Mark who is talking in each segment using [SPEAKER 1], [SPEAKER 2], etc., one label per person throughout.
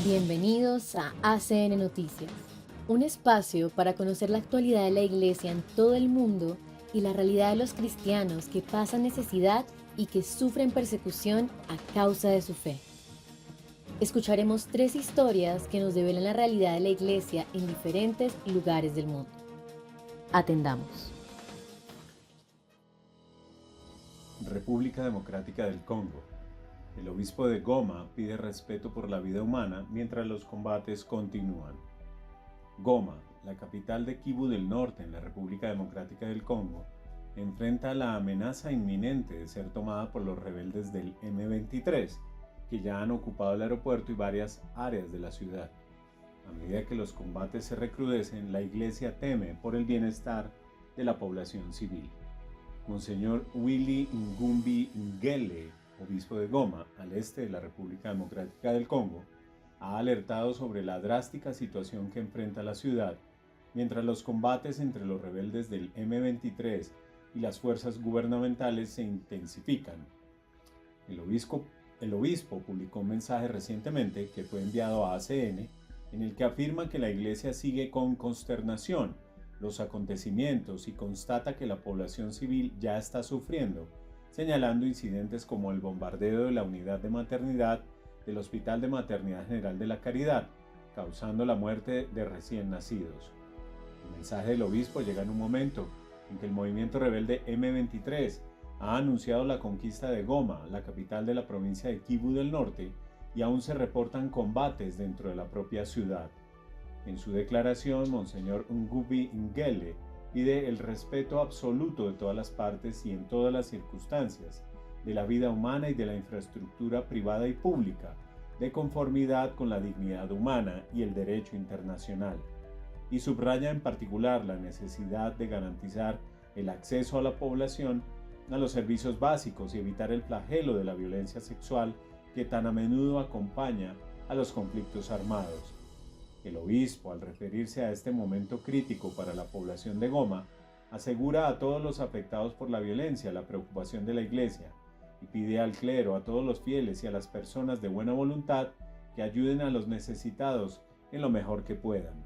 [SPEAKER 1] Bienvenidos a ACN Noticias, un espacio para conocer la actualidad de la Iglesia en todo el mundo y la realidad de los cristianos que pasan necesidad y que sufren persecución a causa de su fe. Escucharemos 3 historias que nos develan la realidad de la Iglesia en diferentes lugares del mundo. Atendamos.
[SPEAKER 2] República Democrática del Congo. El obispo de Goma pide respeto por la vida humana mientras los combates continúan. Goma, la capital de Kivu del Norte en la República Democrática del Congo, enfrenta la amenaza inminente de ser tomada por los rebeldes del M23, que ya han ocupado el aeropuerto y varias áreas de la ciudad. A medida que los combates se recrudecen, la Iglesia teme por el bienestar de la población civil. Monseñor Willy Ngumbi Ngele, obispo de Goma, al este de la República Democrática del Congo, ha alertado sobre la drástica situación que enfrenta la ciudad, mientras los combates entre los rebeldes del M23 y las fuerzas gubernamentales se intensifican. El obispo publicó un mensaje recientemente que fue enviado a ACN, en el que afirma que la Iglesia sigue con consternación los acontecimientos y constata que la población civil ya está sufriendo, señalando incidentes como el bombardeo de la unidad de maternidad del Hospital de Maternidad General de la Caridad, causando la muerte de recién nacidos. El mensaje del obispo llega en un momento en que el movimiento rebelde M23 ha anunciado la conquista de Goma, la capital de la provincia de Kivu del Norte, y aún se reportan combates dentro de la propia ciudad. En su declaración, Monseñor Ngumbi Ngele pide el respeto absoluto de todas las partes y en todas las circunstancias de la vida humana y de la infraestructura privada y pública, de conformidad con la dignidad humana y el derecho internacional, y subraya en particular la necesidad de garantizar el acceso a la población a los servicios básicos y evitar el flagelo de la violencia sexual que tan a menudo acompaña a los conflictos armados. El obispo, al referirse a este momento crítico para la población de Goma, asegura a todos los afectados por la violencia la preocupación de la Iglesia y pide al clero, a todos los fieles y a las personas de buena voluntad que ayuden a los necesitados en lo mejor que puedan.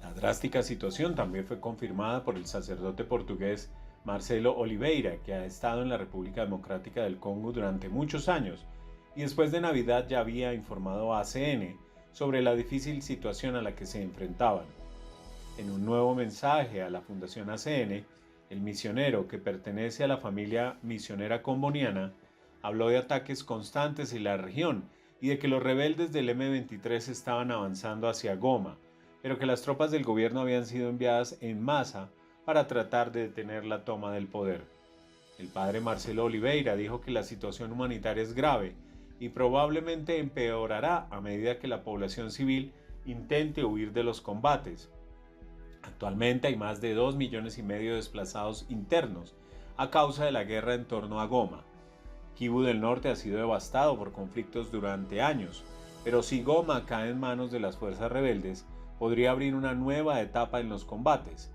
[SPEAKER 2] La drástica situación también fue confirmada por el sacerdote portugués Marcelo Oliveira, que ha estado en la República Democrática del Congo durante muchos años y después de Navidad ya había informado a ACN sobre la difícil situación a la que se enfrentaban. En un nuevo mensaje a la Fundación ACN, el misionero, que pertenece a la familia misionera comboniana, habló de ataques constantes en la región y de que los rebeldes del M23 estaban avanzando hacia Goma, pero que las tropas del gobierno habían sido enviadas en masa para tratar de detener la toma del poder. El padre Marcelo Oliveira dijo que la situación humanitaria es grave y probablemente empeorará a medida que la población civil intente huir de los combates. Actualmente hay más de 2,5 millones de desplazados internos a causa de la guerra en torno a Goma. Kivu del Norte ha sido devastado por conflictos durante años, pero si Goma cae en manos de las fuerzas rebeldes, podría abrir una nueva etapa en los combates.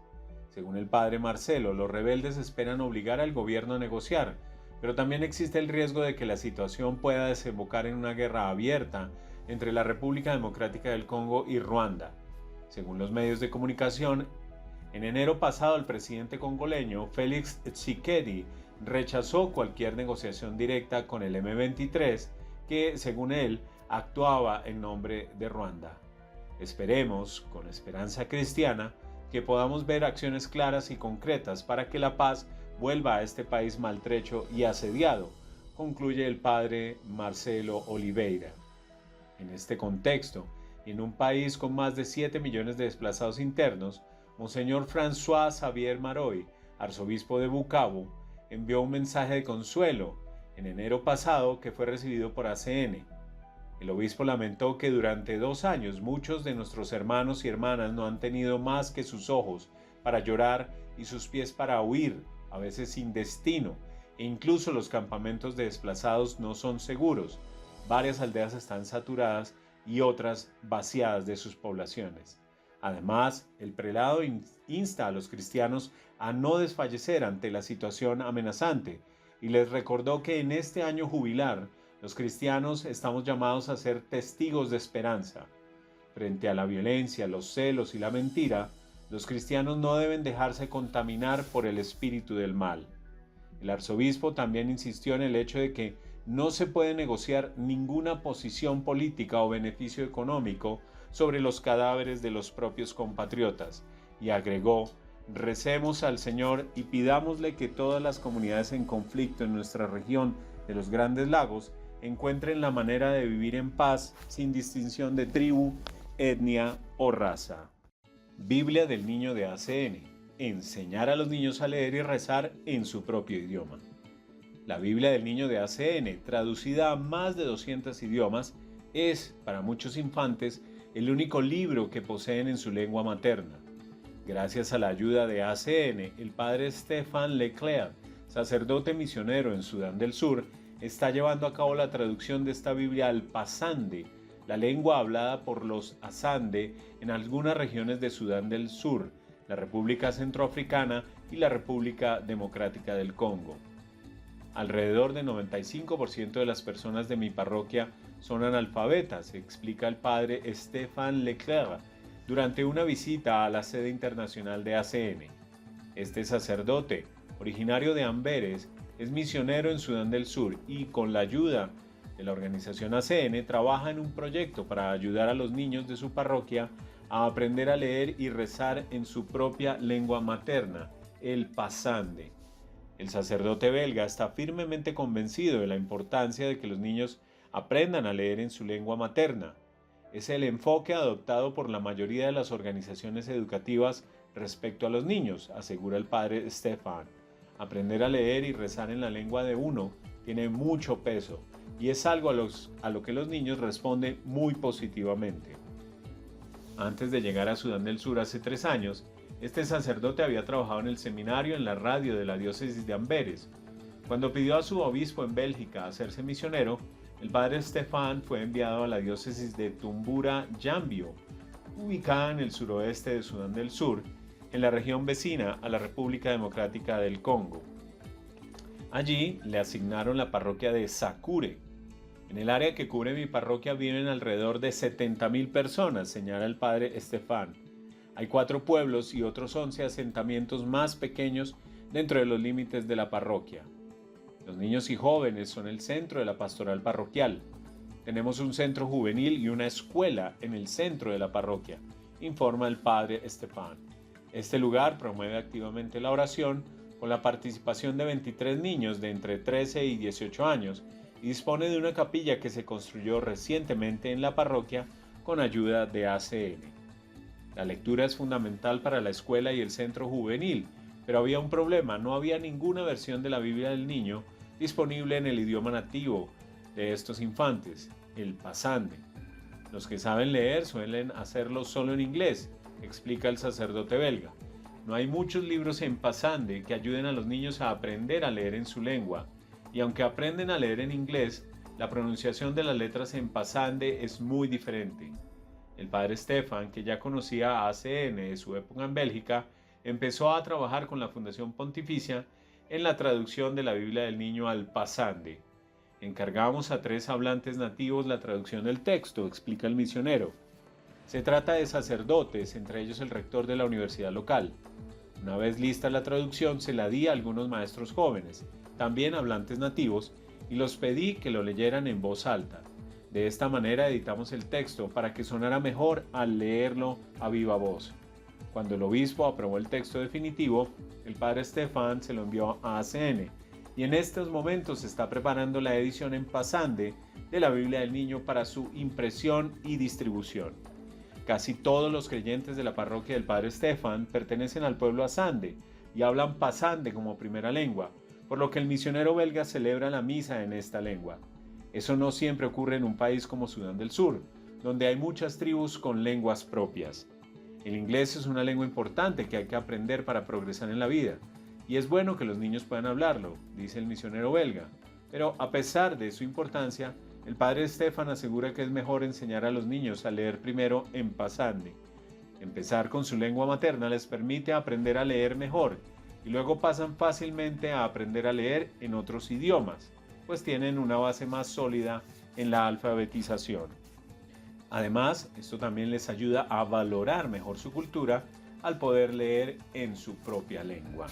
[SPEAKER 2] Según el padre Marcelo, los rebeldes esperan obligar al gobierno a negociar, pero también existe el riesgo de que la situación pueda desembocar en una guerra abierta entre la República Democrática del Congo y Ruanda. Según los medios de comunicación, en enero pasado el presidente congoleño Félix Tshisekedi rechazó cualquier negociación directa con el M23, que, según él, actuaba en nombre de Ruanda. Esperemos, con esperanza cristiana, que podamos ver acciones claras y concretas para que la paz vuelva a este país maltrecho y asediado, concluye el padre Marcelo Oliveira. En este contexto, y en un país con más de 7 millones de desplazados internos, Monseñor François Xavier Maroy, arzobispo de Bukavu, envió un mensaje de consuelo en enero pasado que fue recibido por ACN. El obispo lamentó que durante 2 años muchos de nuestros hermanos y hermanas no han tenido más que sus ojos para llorar y sus pies para huir, a veces sin destino, e incluso los campamentos de desplazados no son seguros. Varias aldeas están saturadas y otras vaciadas de sus poblaciones. Además, el prelado insta a los cristianos a no desfallecer ante la situación amenazante y les recordó que en este año jubilar Los cristianos estamos llamados a ser testigos de esperanza. Frente a la violencia, los celos y la mentira, los cristianos no deben dejarse contaminar por el espíritu del mal. El arzobispo también insistió en el hecho de que no se puede negociar ninguna posición política o beneficio económico sobre los cadáveres de los propios compatriotas, y agregó: recemos al Señor y pidámosle que todas las comunidades en conflicto en nuestra región de los Grandes Lagos encuentren la manera de vivir en paz sin distinción de tribu, etnia o raza. Biblia del Niño de ACN. Enseñar a los niños a leer y rezar en su propio idioma. La Biblia del Niño de ACN, traducida a más de 200 idiomas, es, para muchos infantes, el único libro que poseen en su lengua materna. Gracias a la ayuda de ACN, el padre Stéphane Leclerc, sacerdote misionero en Sudán del Sur, está llevando a cabo la traducción de esta Biblia al pasande, la lengua hablada por los asande en algunas regiones de Sudán del Sur, la República Centroafricana y la República Democrática del Congo. Alrededor del 95% de las personas de mi parroquia son analfabetas, explica el padre Stéphane Leclerc durante una visita a la sede internacional de ACN. Este sacerdote, originario de Amberes, es misionero en Sudán del Sur y, con la ayuda de la organización ACN, trabaja en un proyecto para ayudar a los niños de su parroquia a aprender a leer y rezar en su propia lengua materna, el pasande. El sacerdote belga está firmemente convencido de la importancia de que los niños aprendan a leer en su lengua materna. Es el enfoque adoptado por la mayoría de las organizaciones educativas respecto a los niños, asegura el padre Stéphane. Aprender a leer y rezar en la lengua de uno tiene mucho peso y es algo a lo que los niños responden muy positivamente. Antes de llegar a Sudán del Sur hace 3 años, este sacerdote había trabajado en el seminario en la radio de la diócesis de Amberes. Cuando pidió a su obispo en Bélgica hacerse misionero, el padre Stéphane fue enviado a la diócesis de Tumbura-Yambio, ubicada en el suroeste de Sudán del Sur, en la región vecina a la República Democrática del Congo. Allí le asignaron la parroquia de Sakure. En el área que cubre mi parroquia viven alrededor de 70.000 personas, señala el padre Stéphane. Hay 4 pueblos y otros 11 asentamientos más pequeños dentro de los límites de la parroquia. Los niños y jóvenes son el centro de la pastoral parroquial. Tenemos un centro juvenil y una escuela en el centro de la parroquia, informa el padre Stéphane. Este lugar promueve activamente la oración con la participación de 23 niños de entre 13 y 18 años y dispone de una capilla que se construyó recientemente en la parroquia con ayuda de ACN. La lectura es fundamental para la escuela y el centro juvenil, pero había un problema: no había ninguna versión de la Biblia del Niño disponible en el idioma nativo de estos infantes, el pasande. Los que saben leer suelen hacerlo solo en inglés, explica el sacerdote belga. No hay muchos libros en pasande que ayuden a los niños a aprender a leer en su lengua, y aunque aprenden a leer en inglés, la pronunciación de las letras en pasande es muy diferente. El padre Stéphane, que ya conocía a ACN de su época en Bélgica, empezó a trabajar con la Fundación Pontificia en la traducción de la Biblia del Niño al pasande. Encargamos a 3 hablantes nativos la traducción del texto, explica el misionero. Se trata de sacerdotes, entre ellos el rector de la universidad local. Una vez lista la traducción, se la di a algunos maestros jóvenes, también hablantes nativos, y los pedí que lo leyeran en voz alta. De esta manera editamos el texto para que sonara mejor al leerlo a viva voz. Cuando el obispo aprobó el texto definitivo, el padre Stéphane se lo envió a ACN, y en estos momentos se está preparando la edición en pasande de la Biblia del Niño para su impresión y distribución. Casi todos los creyentes de la parroquia del padre Stéphane pertenecen al pueblo asande y hablan pasande como primera lengua, por lo que el misionero belga celebra la misa en esta lengua. Eso no siempre ocurre en un país como Sudán del Sur, donde hay muchas tribus con lenguas propias. El inglés es una lengua importante que hay que aprender para progresar en la vida, y es bueno que los niños puedan hablarlo, dice el misionero belga. Pero a pesar de su importancia, el padre Stéphane asegura que es mejor enseñar a los niños a leer primero en pasande. Empezar con su lengua materna les permite aprender a leer mejor, y luego pasan fácilmente a aprender a leer en otros idiomas. pues tienen una base más sólida en la alfabetización. Además, esto también les ayuda a valorar mejor su cultura al poder leer en su propia lengua.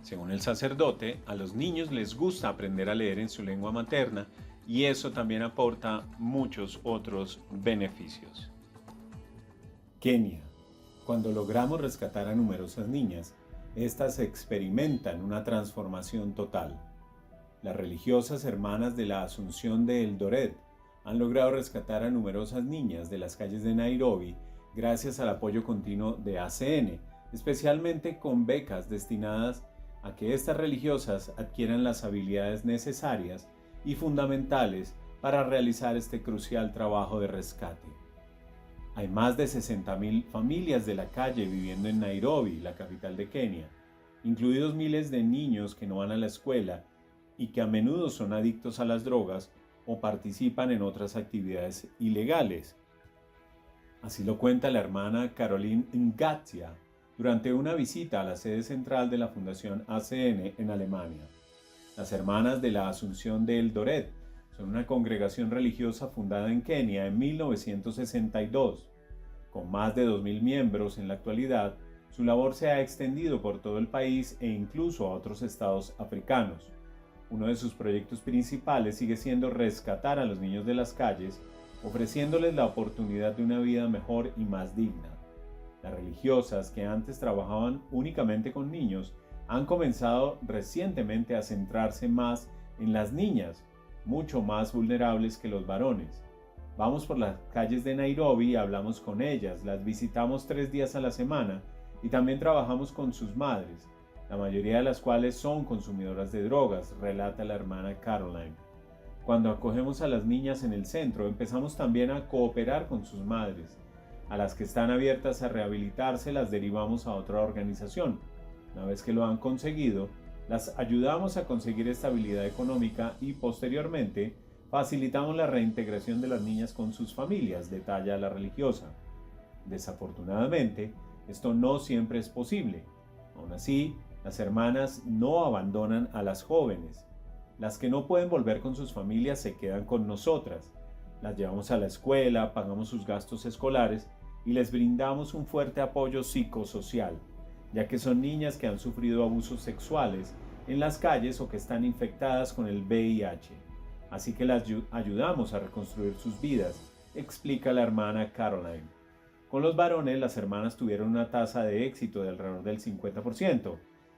[SPEAKER 2] Según el sacerdote, a los niños les gusta aprender a leer en su lengua materna y eso también aporta muchos otros beneficios. Kenia. Cuando logramos rescatar a numerosas niñas, estas experimentan una transformación total. Las religiosas hermanas de la Asunción de Eldoret han logrado rescatar a numerosas niñas de las calles de Nairobi gracias al apoyo continuo de ACN, especialmente con becas destinadas a que estas religiosas adquieran las habilidades necesarias y fundamentales para realizar este crucial trabajo de rescate. Hay más de 60.000 familias de la calle viviendo en Nairobi, la capital de Kenia, incluidos miles de niños que no van a la escuela y que a menudo son adictos a las drogas o participan en otras actividades ilegales. Así lo cuenta la hermana Caroline Ngatia durante una visita a la sede central de la Fundación ACN en Alemania. Las Hermanas de la Asunción de Eldoret son una congregación religiosa fundada en Kenia en 1962. Con más de 2.000 miembros en la actualidad, su labor se ha extendido por todo el país e incluso a otros estados africanos. Uno de sus proyectos principales sigue siendo rescatar a los niños de las calles, ofreciéndoles la oportunidad de una vida mejor y más digna. Las religiosas, que antes trabajaban únicamente con niños, han comenzado recientemente a centrarse más en las niñas, mucho más vulnerables que los varones. Vamos por las calles de Nairobi y hablamos con ellas, las visitamos 3 días a la semana y también trabajamos con sus madres, la mayoría de las cuales son consumidoras de drogas, relata la hermana Caroline. Cuando acogemos a las niñas en el centro, empezamos también a cooperar con sus madres. A las que están abiertas a rehabilitarse las derivamos a otra organización. Una vez que lo han conseguido, las ayudamos a conseguir estabilidad económica y posteriormente facilitamos la reintegración de las niñas con sus familias, detalla la religiosa. Desafortunadamente, esto no siempre es posible. Aún así, las hermanas no abandonan a las jóvenes. Las que no pueden volver con sus familias se quedan con nosotras. Las llevamos a la escuela, pagamos sus gastos escolares y les brindamos un fuerte apoyo psicosocial, ya que son niñas que han sufrido abusos sexuales en las calles o que están infectadas con el VIH. Así que las ayudamos a reconstruir sus vidas, explica la hermana Caroline. Con los varones, las hermanas tuvieron una tasa de éxito de alrededor del 50%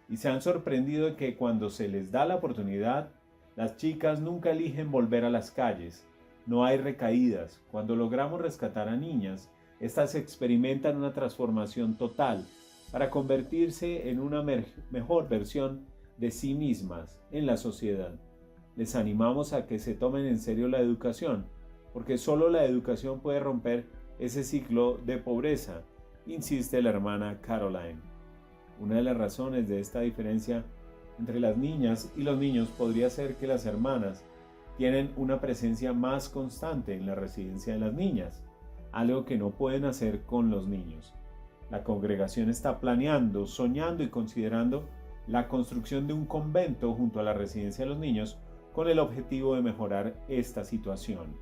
[SPEAKER 2] y se han sorprendido de que cuando se les da la oportunidad, las chicas nunca eligen volver a las calles. No hay recaídas. Cuando logramos rescatar a niñas, estas experimentan una transformación total para convertirse en una mejor versión de sí mismas en la sociedad. Les animamos a que se tomen en serio la educación, porque solo la educación puede romper ese ciclo de pobreza, insiste la hermana Caroline. Una de las razones de esta diferencia entre las niñas y los niños podría ser que las hermanas tienen una presencia más constante en la residencia de las niñas, algo que no pueden hacer con los niños. La congregación está planeando, soñando y considerando la construcción de un convento junto a la residencia de los niños con el objetivo de mejorar esta situación.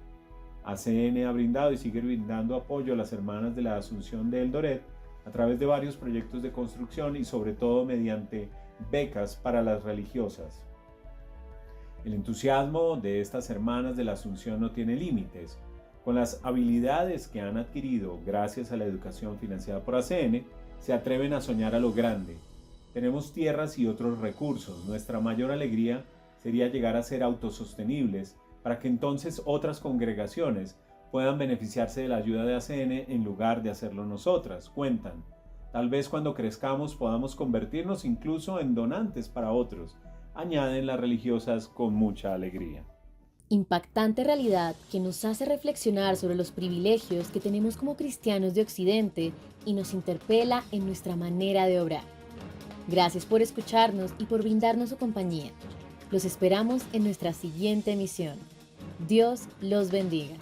[SPEAKER 2] ACN ha brindado y sigue brindando apoyo a las hermanas de la Asunción de Eldoret a través de varios proyectos de construcción y sobre todo mediante becas para las religiosas. El entusiasmo de estas hermanas de la Asunción no tiene límites. Con las habilidades que han adquirido gracias a la educación financiada por ACN, se atreven a soñar a lo grande. Tenemos tierras y otros recursos. Nuestra mayor alegría sería llegar a ser autosostenibles para que entonces otras congregaciones puedan beneficiarse de la ayuda de ACN en lugar de hacerlo nosotras, cuentan. Tal vez cuando crezcamos podamos convertirnos incluso en donantes para otros, añaden las religiosas con mucha alegría.
[SPEAKER 1] Impactante realidad que nos hace reflexionar sobre los privilegios que tenemos como cristianos de Occidente y nos interpela en nuestra manera de obrar. Gracias por escucharnos y por brindarnos su compañía. Los esperamos en nuestra siguiente emisión. Dios los bendiga.